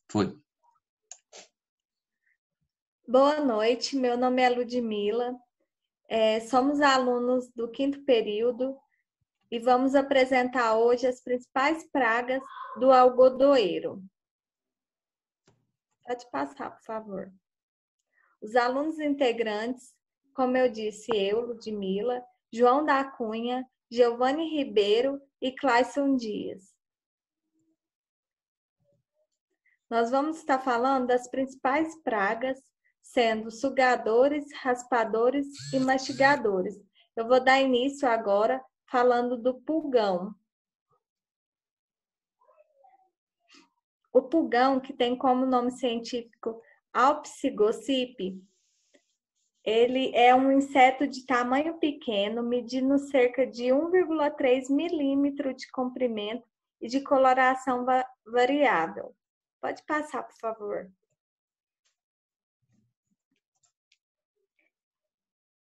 Foi. Boa noite, meu nome é Ludmila, somos alunos do quinto período e vamos apresentar hoje as principais pragas do algodoeiro. Pode passar, por favor. Os alunos integrantes, como eu disse, eu, Ludmila, João da Cunha, Giovanni Ribeiro e Clayson Dias. Nós vamos estar falando das principais pragas, sendo sugadores, raspadores e mastigadores. Eu vou dar início agora falando do pulgão. O pulgão, que tem como nome científico Alpsigocipe, ele é um inseto de tamanho pequeno, medindo cerca de 1,3 milímetro de comprimento e de coloração variável. Pode passar, por favor.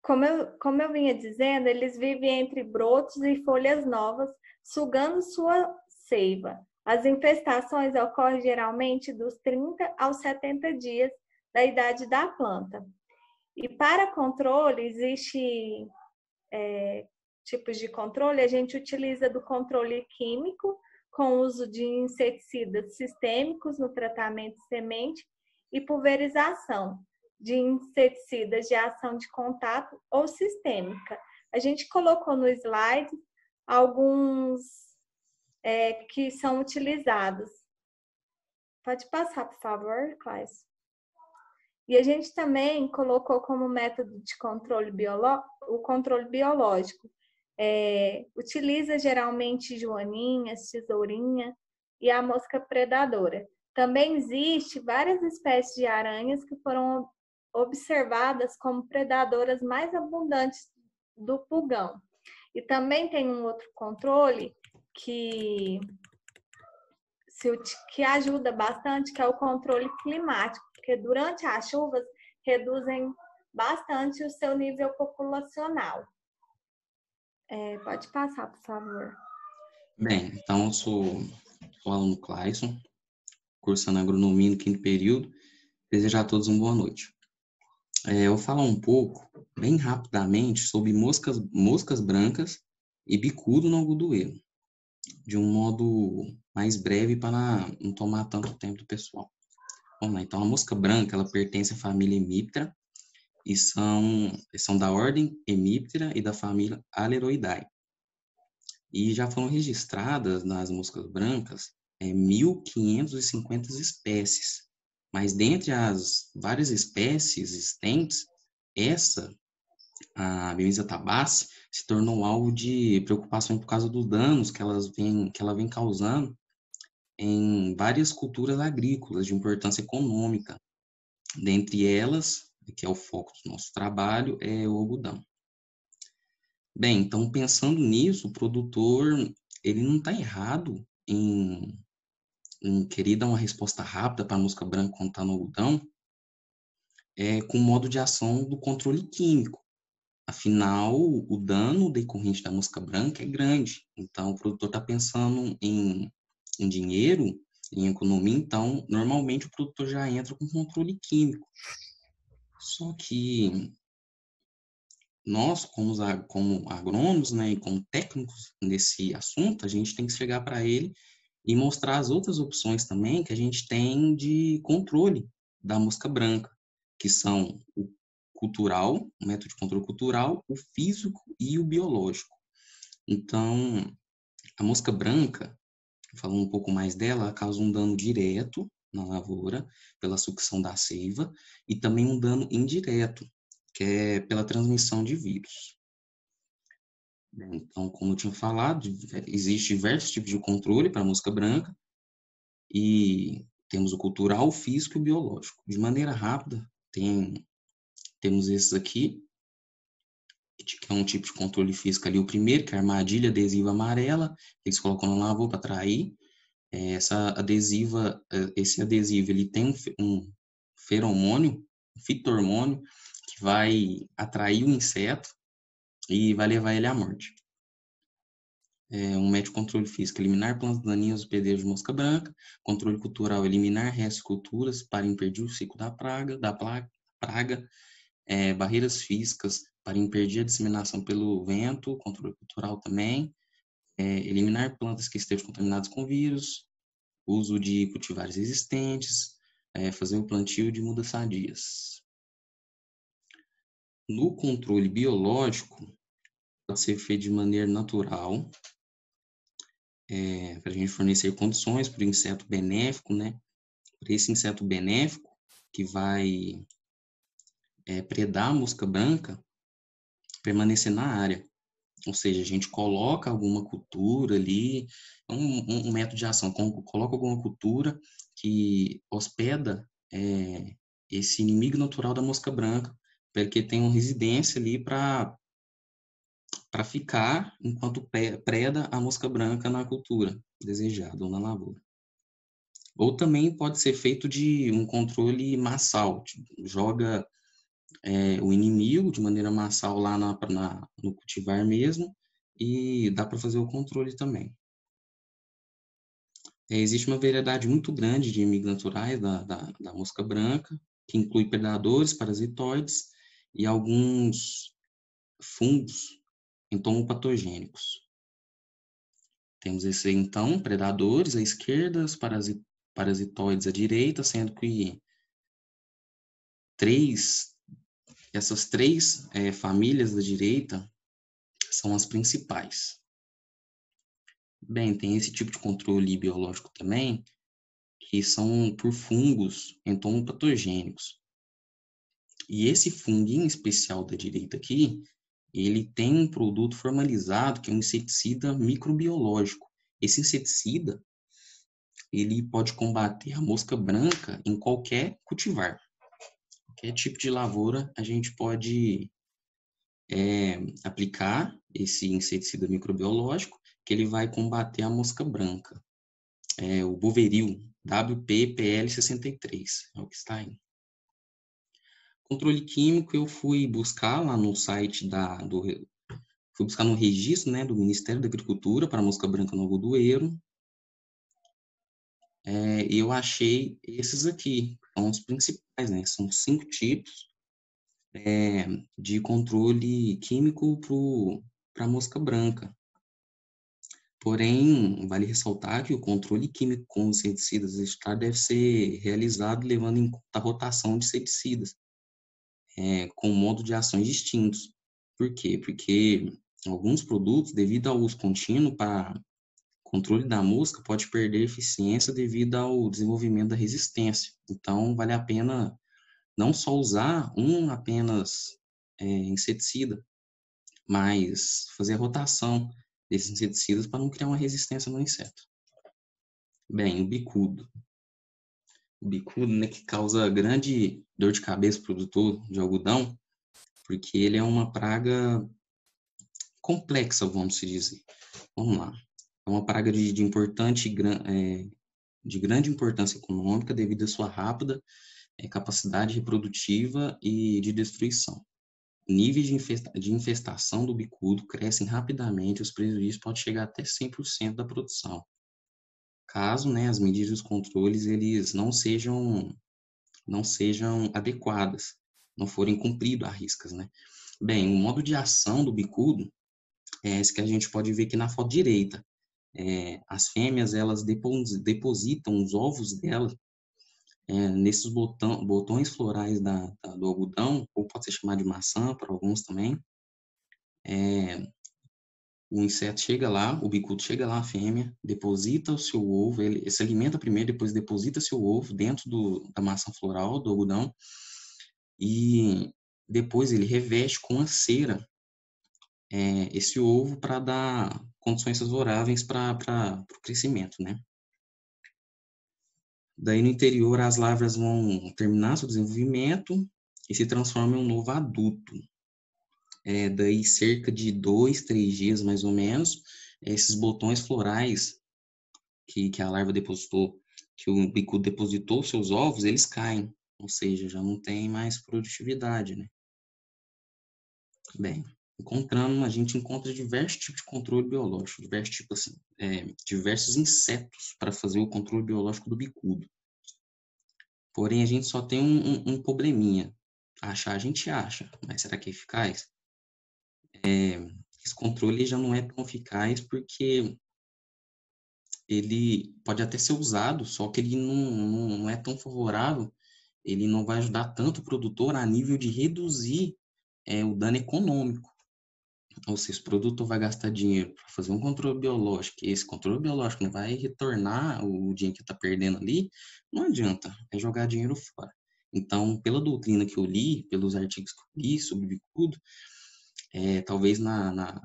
Como eu vinha dizendo, eles vivem entre brotos e folhas novas, sugando sua seiva. As infestações ocorrem geralmente dos 30 aos 70 dias da idade da planta. E para controle, existe tipos de controle, a gente utiliza do controle químico, com o uso de inseticidas sistêmicos no tratamento de semente e pulverização de inseticidas de ação de contato ou sistêmica. A gente colocou no slide alguns que são utilizados. Pode passar, por favor, Cláudio. E a gente também colocou como método de controle o controle biológico. Utiliza geralmente joaninhas, tesourinha e a mosca predadora. Também existe várias espécies de aranhas que foram observadas como predadoras mais abundantes do pulgão. E também tem um outro controle que ajuda bastante, que é o controle climático, porque durante as chuvas reduzem bastante o seu nível populacional. Pode passar, por favor. Bem, então eu sou o aluno Clayson, cursando agronomia no quinto período. Desejo a todos uma boa noite. Eu vou falar um pouco, bem rapidamente, sobre moscas brancas e bicudo no algodoeiro, de um modo mais breve para não tomar tanto tempo do pessoal. Vamos lá, então a mosca branca, ela pertence à família Hemiptera e são da ordem Hemiptera e da família Aleroidae. E já foram registradas nas moscas brancas 1.550 espécies. Mas dentre as várias espécies existentes, a Bemisia tabaci, se tornou alvo de preocupação por causa dos danos que ela vem causando em várias culturas agrícolas de importância econômica. Dentre elas, que é o foco do nosso trabalho, é o algodão. Bem, então pensando nisso, o produtor ele não está errado em querer dar uma resposta rápida para a mosca branca quando está no algodão, com o modo de ação do controle químico. Afinal, o dano decorrente da mosca branca é grande. Então, o produtor está pensando em dinheiro, em economia, então, normalmente o produtor já entra com controle químico. Só que nós, como agrônomos, né, e como técnicos nesse assunto, a gente tem que chegar para ele e mostrar as outras opções também que a gente tem de controle da mosca branca, que são o cultural, o método de controle cultural, o físico e o biológico. Então, a mosca branca, falando um pouco mais dela, ela causa um dano direto na lavoura pela sucção da seiva e também um dano indireto, que é pela transmissão de vírus. Então, como eu tinha falado, existem diversos tipos de controle para a mosca branca e temos o cultural, o físico e o biológico. De maneira rápida, temos esses aqui, que é um tipo de controle físico ali. O primeiro, que é a armadilha adesiva amarela, que eles colocam na lavoura para atrair. Esse adesivo, ele tem um feromônio, um fitormônio, que vai atrair o inseto e vai levar ele à morte. Um método de controle físico, eliminar plantas daninhas, hospedeiros de mosca branca. Controle cultural, eliminar restos de culturas para impedir o ciclo da praga. Barreiras físicas para impedir a disseminação pelo vento. Controle cultural também. Eliminar plantas que estejam contaminadas com vírus. Uso de cultivares existentes. Fazer o plantio de mudas sadias. No controle biológico, pode ser feito de maneira natural, para a gente fornecer condições para o inseto benéfico, né? Para esse inseto benéfico que vai predar a mosca branca, permanecer na área. Ou seja, a gente coloca alguma cultura ali, um método de ação, coloca alguma cultura que hospeda esse inimigo natural da mosca branca, para que tenha uma residência ali para ficar enquanto preda a mosca branca na cultura desejada ou na lavoura. Ou também pode ser feito de um controle massal, tipo, joga o inimigo de maneira massal lá no cultivar mesmo, e dá para fazer o controle também. Existe uma variedade muito grande de inimigos naturais da mosca branca, que inclui predadores, parasitoides e alguns fungos entomopatogênicos. Temos esses, então, predadores à esquerda, os parasitoides à direita, sendo que essas três famílias da direita são as principais. Bem, tem esse tipo de controle biológico também, que são por fungos entomopatogênicos. E esse funguinho especial da direita aqui, ele tem um produto formalizado que é um inseticida microbiológico. Esse inseticida, ele pode combater a mosca branca em qualquer cultivar. Qualquer tipo de lavoura, a gente pode aplicar esse inseticida microbiológico, que ele vai combater a mosca branca. O Boveril, WPPL63, é o que está aí. Controle químico, eu fui buscar lá no site fui buscar no registro, né, do Ministério da Agricultura para a mosca branca no algodoeiro. E eu achei esses aqui, são os principais, né? São 5 tipos de controle químico para a mosca branca. Porém, vale ressaltar que o controle químico com inseticidas deve ser realizado levando em conta a rotação de inseticidas, com modo de ações distintos. Por quê? Porque alguns produtos, devido ao uso contínuo para controle da mosca, pode perder eficiência devido ao desenvolvimento da resistência. Então, vale a pena não só usar apenas inseticida, mas fazer a rotação desses inseticidas para não criar uma resistência no inseto. Bem, o bicudo. O bicudo, né, que causa grande dor de cabeça para o produtor de algodão, porque ele é uma praga complexa, vamos dizer. Vamos lá. É uma praga de grande importância econômica devido à sua rápida capacidade reprodutiva e de destruição. Níveis de infestação do bicudo crescem rapidamente, os prejuízos podem chegar até 100% da produção. Caso, né, as medidas e os controles eles não sejam adequadas, não forem cumpridos à riscas, né? Bem, o modo de ação do bicudo é esse que a gente pode ver aqui na foto direita. As fêmeas, elas depositam os ovos delas nesses botões florais do algodão, ou pode ser chamado de maçã para alguns também. O inseto chega lá, o bicudo chega lá, a fêmea, deposita o seu ovo, ele se alimenta primeiro, depois deposita seu ovo dentro da maçã floral, do algodão, e depois ele reveste com a cera esse ovo para dar condições favoráveis para o crescimento, né? Daí no interior as larvas vão terminar seu desenvolvimento e se transformam em um novo adulto. Daí cerca de 2, 3 dias mais ou menos, esses botões florais que a larva depositou, que o bicudo depositou seus ovos, eles caem, ou seja, já não tem mais produtividade, né? Bem, A gente encontra diversos tipos de controle biológico, diversos tipos assim, diversos insetos para fazer o controle biológico do bicudo. Porém, a gente só tem um probleminha. Achar a gente acha, mas será que é eficaz? Esse controle já não é tão eficaz porque ele pode até ser usado, só que ele não é tão favorável, ele não vai ajudar tanto o produtor a nível de reduzir o dano econômico. Ou seja, o produtor vai gastar dinheiro para fazer um controle biológico, e esse controle biológico não vai retornar o dinheiro que está perdendo ali, não adianta, é jogar dinheiro fora. Então, pela doutrina que eu li, pelos artigos que eu li sobre bicudo, talvez na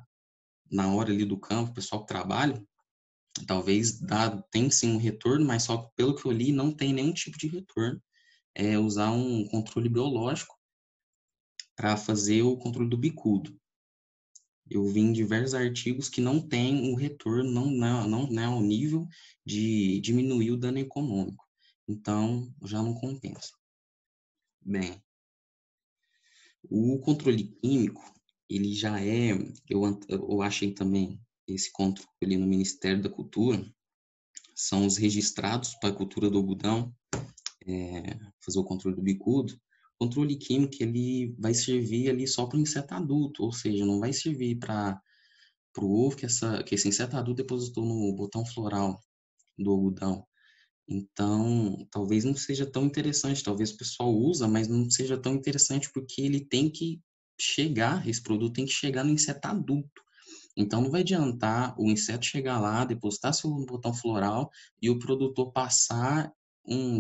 hora ali do campo, o pessoal que trabalha, talvez tem sim um retorno, mas só que pelo que eu li, não tem nenhum tipo de retorno. É usar um controle biológico para fazer o controle do bicudo. Eu vi em diversos artigos que não tem o retorno, não é ao nível de diminuir o dano econômico. Então, já não compensa. Bem, o controle químico, ele já eu achei também esse controle no Ministério da Cultura, são os registrados para a cultura do algodão, fazer o controle do bicudo. O controle químico, ele vai servir ali só para o inseto adulto, ou seja, não vai servir para o ovo que esse inseto adulto depositou no botão floral do algodão. Então, talvez não seja tão interessante, talvez o pessoal usa, mas não seja tão interessante porque ele tem que esse produto tem que chegar no inseto adulto. Então, não vai adiantar o inseto chegar lá, depositar seu botão floral e o produtor passar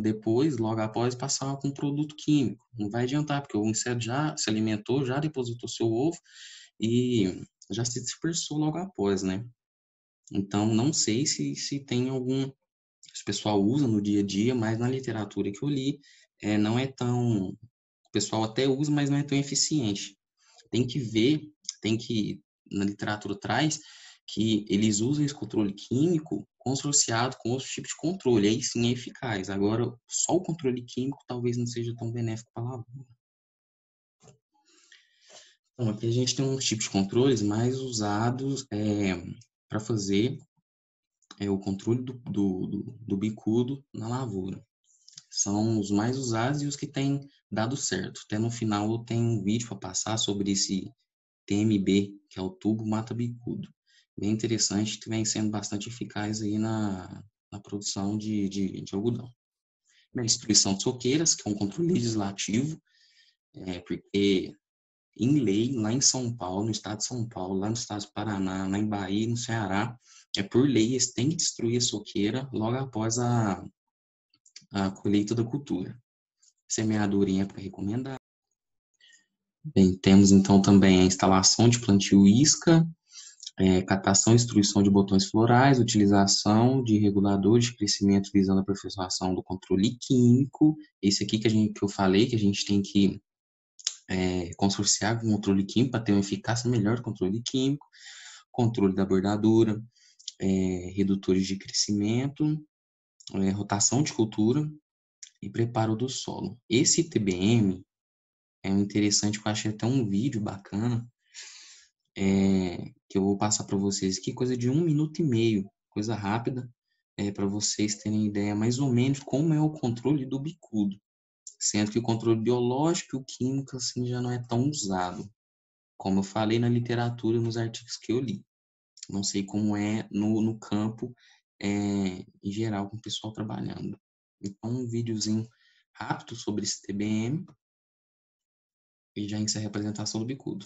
depois, logo após, passar com um produto químico. Não vai adiantar, porque o inseto já se alimentou, já depositou seu ovo e já se dispersou logo após, né? Então, não sei se tem se o pessoal usa no dia a dia, mas na literatura que eu li, não é tão, o pessoal até usa, mas não é tão eficiente. Tem que ver, na literatura traz que eles usam esse controle químico consorciado com outros tipos de controle, aí sim é eficaz. Agora, só o controle químico talvez não seja tão benéfico para a lavoura. Então, aqui a gente tem uns tipos de controles mais usados para fazer o controle do bicudo na lavoura. São os mais usados e os que têm dado certo. Até no final eu tenho um vídeo para passar sobre esse TMB, que é o tubo mata-bicudo. Bem interessante, que vem sendo bastante eficaz aí na produção de algodão. A destruição de soqueiras, que é um controle legislativo, porque em lei, lá em São Paulo, no estado de São Paulo, lá no estado do Paraná, lá em Bahia, no Ceará, por lei, eles têm que destruir a soqueira logo após a colheita da cultura. Semeadura em época recomendada. Bem, temos então também a instalação de plantio isca, catação e destruição de botões florais, utilização de reguladores de crescimento visando a aperfeiçoação do controle químico. Esse aqui que eu falei, que a gente tem que consorciar com o controle químico para ter uma eficácia melhor do controle químico, controle da bordadura, redutores de crescimento, rotação de cultura e preparo do solo. Esse TBM é interessante, eu achei até um vídeo bacana, que eu vou passar para vocês aqui, coisa de 1 minuto e meio, coisa rápida, para vocês terem ideia mais ou menos como é o controle do bicudo, sendo que o controle biológico e o químico assim já não é tão usado, como eu falei na literatura, nos artigos que eu li. Não sei como é no campo, em geral, com o pessoal trabalhando. Então, um videozinho rápido sobre esse TBM e já encerra a apresentação do bicudo.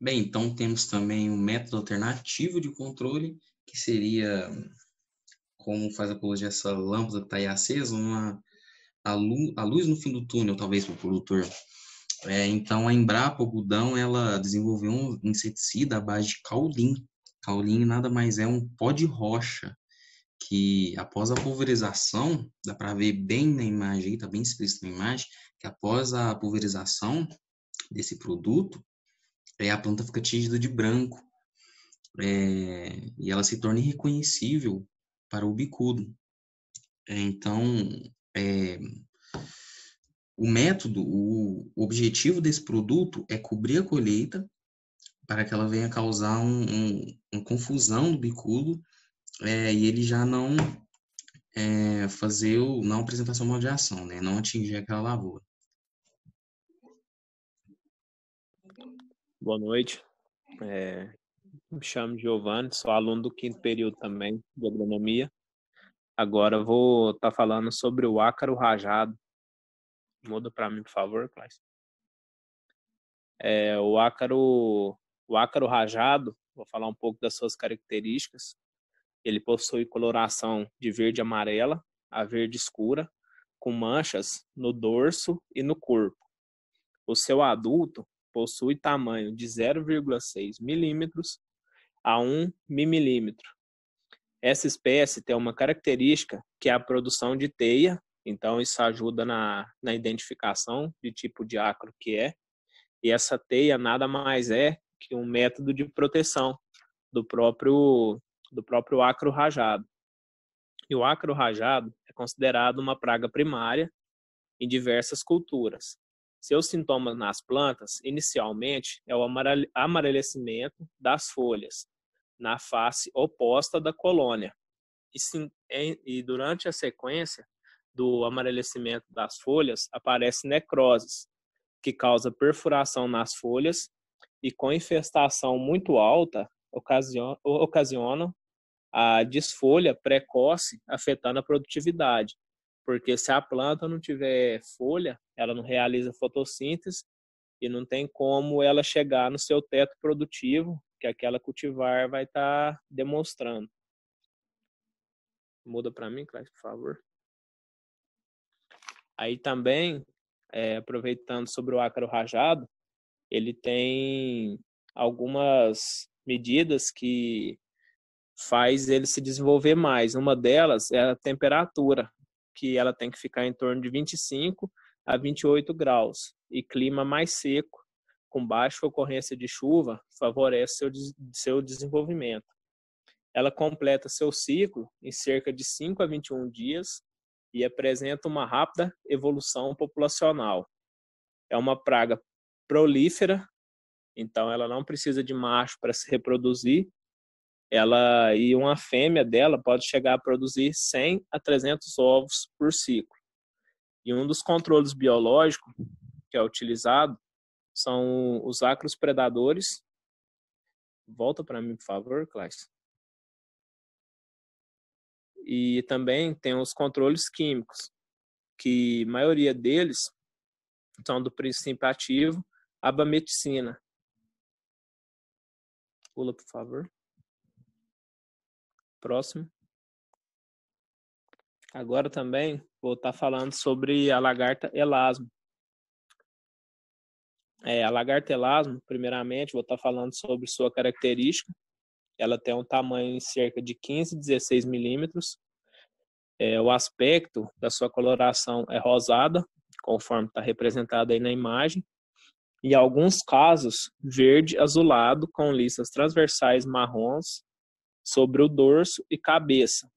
Bem, então temos também um método alternativo de controle, que seria, como faz apologia essa lâmpada que está aí acesa, a luz no fim do túnel, talvez, para o produtor. Então, a Embrapa Algodão, ela desenvolveu um inseticida à base de caulin. Caulin nada mais é um pó de rocha, que após a pulverização, dá para ver bem na imagem, está bem explícito na imagem, que após a pulverização desse produto, a planta fica tingida de branco, e ela se torna irreconhecível para o bicudo. Então, o objetivo desse produto é cobrir a colheita para que ela venha causar uma confusão no bicudo, e ele já não não apresentação mal de ação, né? Não atingir aquela lavoura. Boa noite. Me chamo Giovanni, sou aluno do 5º período também de agronomia. Agora vou estar falando sobre o ácaro rajado. Muda para mim, por favor, Cláudio. O ácaro rajado, vou falar um pouco das suas características. Ele possui coloração de verde amarela a verde escura, com manchas no dorso e no corpo. O seu adulto possui tamanho de 0,6 milímetros a 1 milímetro. Essa espécie tem uma característica que é a produção de teia, então isso ajuda na identificação de tipo de ácaro que é. E essa teia nada mais é que um método de proteção do próprio ácaro rajado. E o ácaro rajado é considerado uma praga primária em diversas culturas. Seus sintomas nas plantas, inicialmente, é o amarelecimento das folhas, na face oposta da colônia. E durante a sequência do amarelecimento das folhas, aparece necroses, que causa perfuração nas folhas e com infestação muito alta, ocasionam a desfolha precoce, afetando a produtividade. Porque se a planta não tiver folha, ela não realiza fotossíntese e não tem como ela chegar no seu teto produtivo que aquela cultivar vai estar demonstrando. Muda para mim, Cláudio, por favor. Aí também, aproveitando sobre o ácaro rajado, ele tem algumas medidas que faz ele se desenvolver mais. Uma delas é a temperatura, que ela tem que ficar em torno de 25 a 28 graus. E clima mais seco, com baixa ocorrência de chuva, favorece seu desenvolvimento. Ela completa seu ciclo em cerca de 5 a 21 dias e apresenta uma rápida evolução populacional. É uma praga prolífera, então ela não precisa de macho para se reproduzir. E uma fêmea dela pode chegar a produzir 100 a 300 ovos por ciclo. E um dos controles biológicos que é utilizado são os ácaros predadores. Volta para mim, por favor, Cláudio. E também tem os controles químicos, que a maioria deles são do princípio ativo abameticina. Pula, por favor. Próximo. Agora também vou estar falando sobre a lagarta elasmo. A lagarta elasmo, primeiramente, vou estar falando sobre sua característica. Ela tem um tamanho em cerca de 15 a 16 milímetros. O aspecto da sua coloração é rosada, conforme está representado aí na imagem. Em alguns casos, verde azulado, com listas transversais marrons sobre o dorso e cabeça.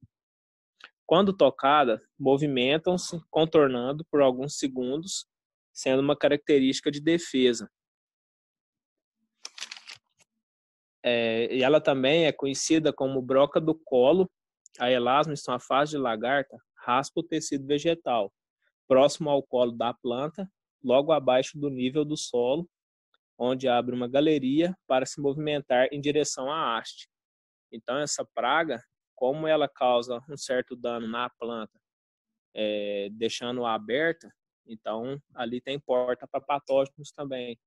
Quando tocada, movimentam-se, contornando por alguns segundos sendo uma característica de defesa. E ela também é conhecida como broca do colo. A elasmos, em fase de lagarta, raspa o tecido vegetal, próximo ao colo da planta, logo abaixo do nível do solo, onde abre uma galeria para se movimentar em direção à haste. Então, essa praga, como ela causa um certo dano na planta, deixando-a aberta, então ali tem porta para patógenos também,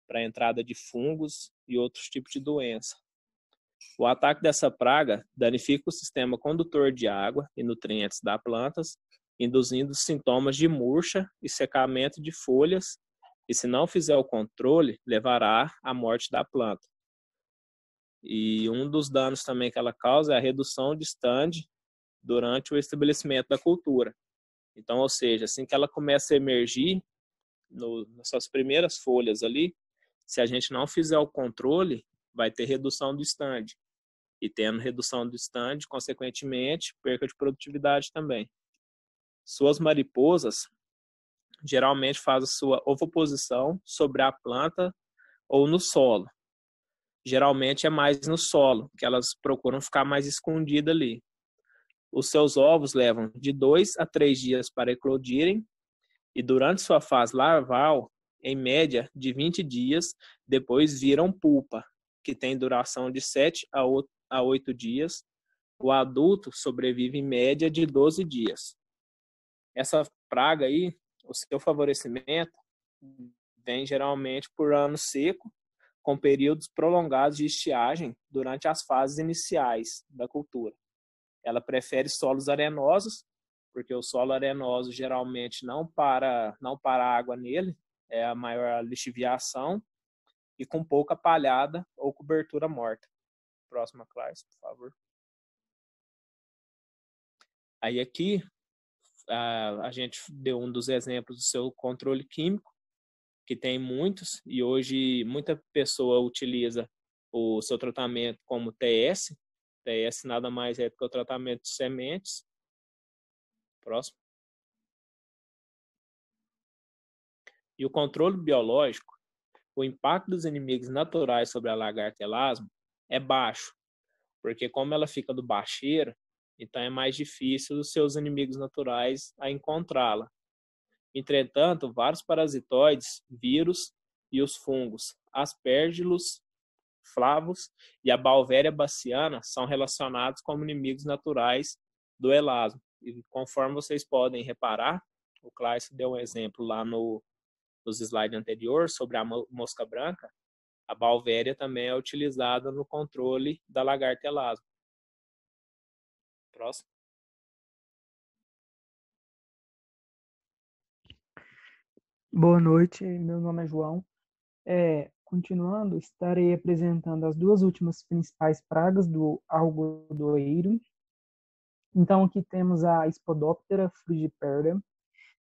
para a entrada de fungos e outros tipos de doença. O ataque dessa praga danifica o sistema condutor de água e nutrientes das plantas, induzindo sintomas de murcha e secamento de folhas, e se não fizer o controle, levará à morte da planta. E um dos danos também que ela causa é a redução de stand durante o estabelecimento da cultura. Então, ou seja, assim que ela começa a emergir, nas suas primeiras folhas ali, se a gente não fizer o controle, vai ter redução do stand. E tendo redução do stand, consequentemente, perca de produtividade também. Suas mariposas geralmente fazem sua ovoposição sobre a planta ou no solo. Geralmente é mais no solo, que elas procuram ficar mais escondidas ali. Os seus ovos levam de 2 a 3 dias para eclodirem e durante sua fase larval, em média de 20 dias, depois viram pupa, que tem duração de 7 a 8 dias. O adulto sobrevive em média de 12 dias. Essa praga aí, o seu favorecimento vem geralmente por ano seco, com períodos prolongados de estiagem durante as fases iniciais da cultura. Ela prefere solos arenosos, porque o solo arenoso geralmente não para água nele, é a maior lixiviação, e com pouca palhada ou cobertura morta. Próxima, Clarence, por favor. Aí aqui a gente deu um dos exemplos do seu controle químico, que tem muitos, e hoje muita pessoa utiliza o seu tratamento como TS. TS nada mais é do que o tratamento de sementes. Próximo. E o controle biológico, o impacto dos inimigos naturais sobre a lagarta elasmo é baixo, porque como ela fica do bacheiro, então é mais difícil os seus inimigos naturais a encontrá-la. Entretanto, vários parasitoides, vírus e os fungos Aspergillus flavus e a Beauveria baciana são relacionados como inimigos naturais do elasmo. E conforme vocês podem reparar, o Claes deu um exemplo lá nos slides anteriores sobre a mosca branca, a Beauveria também é utilizada no controle da lagarta elasmo. Próximo. Boa noite, meu nome é João. Continuando, estarei apresentando as duas últimas principais pragas do algodoeiro. Então, aqui temos a Spodoptera frugiperda.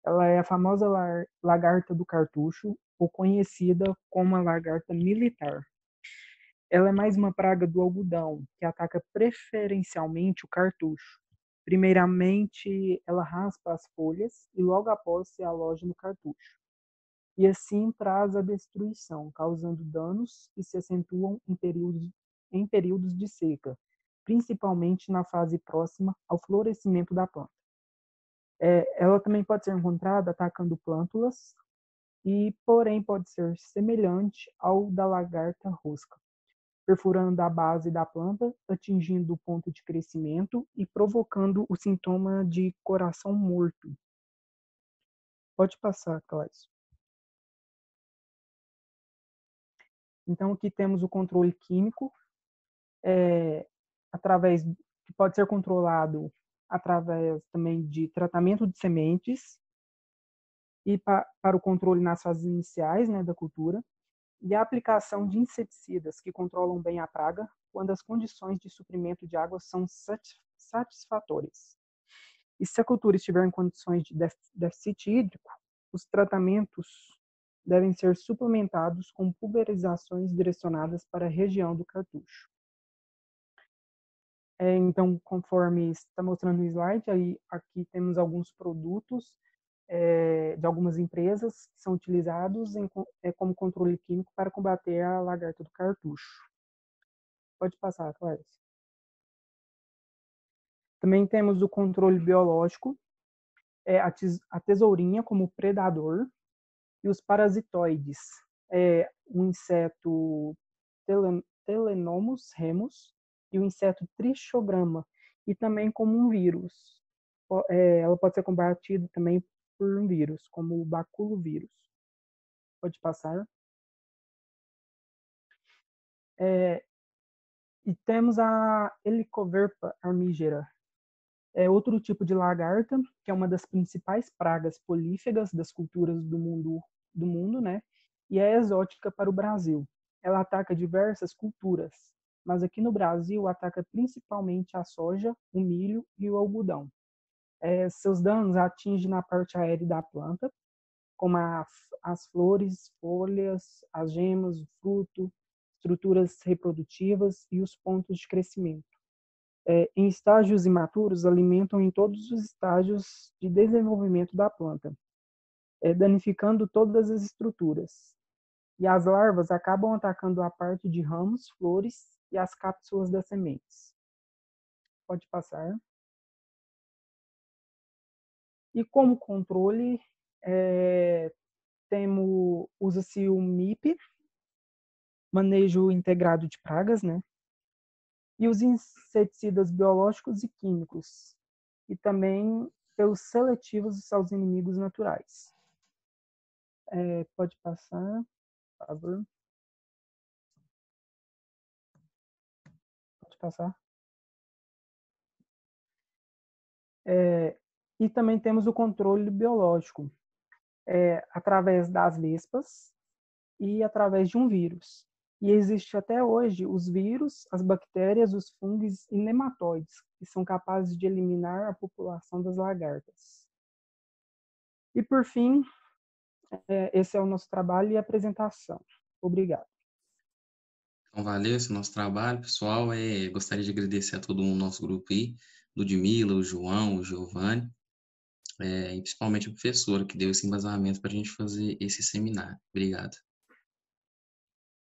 Ela é a famosa lagarta do cartucho, ou conhecida como a lagarta militar. Ela é mais uma praga do algodão, que ataca preferencialmente o cartucho. Primeiramente, ela raspa as folhas e logo após se aloja no cartucho. E assim traz a destruição, causando danos que se acentuam em períodos de seca, principalmente na fase próxima ao florescimento da planta. Ela também pode ser encontrada atacando plântulas, porém pode ser semelhante ao da lagarta rosca, perfurando a base da planta, atingindo o ponto de crescimento e provocando o sintoma de coração morto. Pode passar, Cláudio. Então, aqui temos o controle químico, que pode ser controlado através também de tratamento de sementes e para o controle nas fases iniciais, né, da cultura, e a aplicação de inseticidas que controlam bem a praga quando as condições de suprimento de água são satisfatórias. E se a cultura estiver em condições de déficit hídrico, os tratamentos devem ser suplementados com pulverizações direcionadas para a região do cartucho. Então, conforme está mostrando no slide, aqui temos alguns produtos de algumas empresas que são utilizados como controle químico para combater a lagarta do cartucho. Pode passar, Clarice. Também temos o controle biológico, a tesourinha como predador, e os parasitoides, o inseto Telenomus remus e o inseto Trichograma, e também como um vírus. Ela pode ser combatida também por um vírus, como o baculovírus. Pode passar. E temos a Helicoverpa armigera. É outro tipo de lagarta, que é uma das principais pragas polífagas das culturas do mundo, né? E é exótica para o Brasil. Ela ataca diversas culturas, mas aqui no Brasil ataca principalmente a soja, o milho e o algodão. Seus danos atingem na parte aérea da planta, como as flores, folhas, as gemas, o fruto, estruturas reprodutivas e os pontos de crescimento. Em estágios imaturos, alimentam em todos os estágios de desenvolvimento da planta, danificando todas as estruturas. E as larvas acabam atacando a parte de ramos, flores e as cápsulas das sementes. Pode passar. E como controle, usa-se o MIP, manejo integrado de pragas, né? E os inseticidas biológicos e químicos, e também pelos seletivos aos inimigos naturais. Pode passar, por favor. Pode passar. E também temos o controle biológico, através das vespas e através de um vírus. E existe até hoje os vírus, as bactérias, os fungos e nematóides, que são capazes de eliminar a população das lagartas. E por fim, esse é o nosso trabalho e apresentação. Obrigado. Então, valeu esse nosso trabalho, pessoal. Gostaria de agradecer a todo mundo do nosso grupo aí, Ludmila, o João, o Giovanni, e principalmente a professora que deu esse embasamento para a gente fazer esse seminário. Obrigado.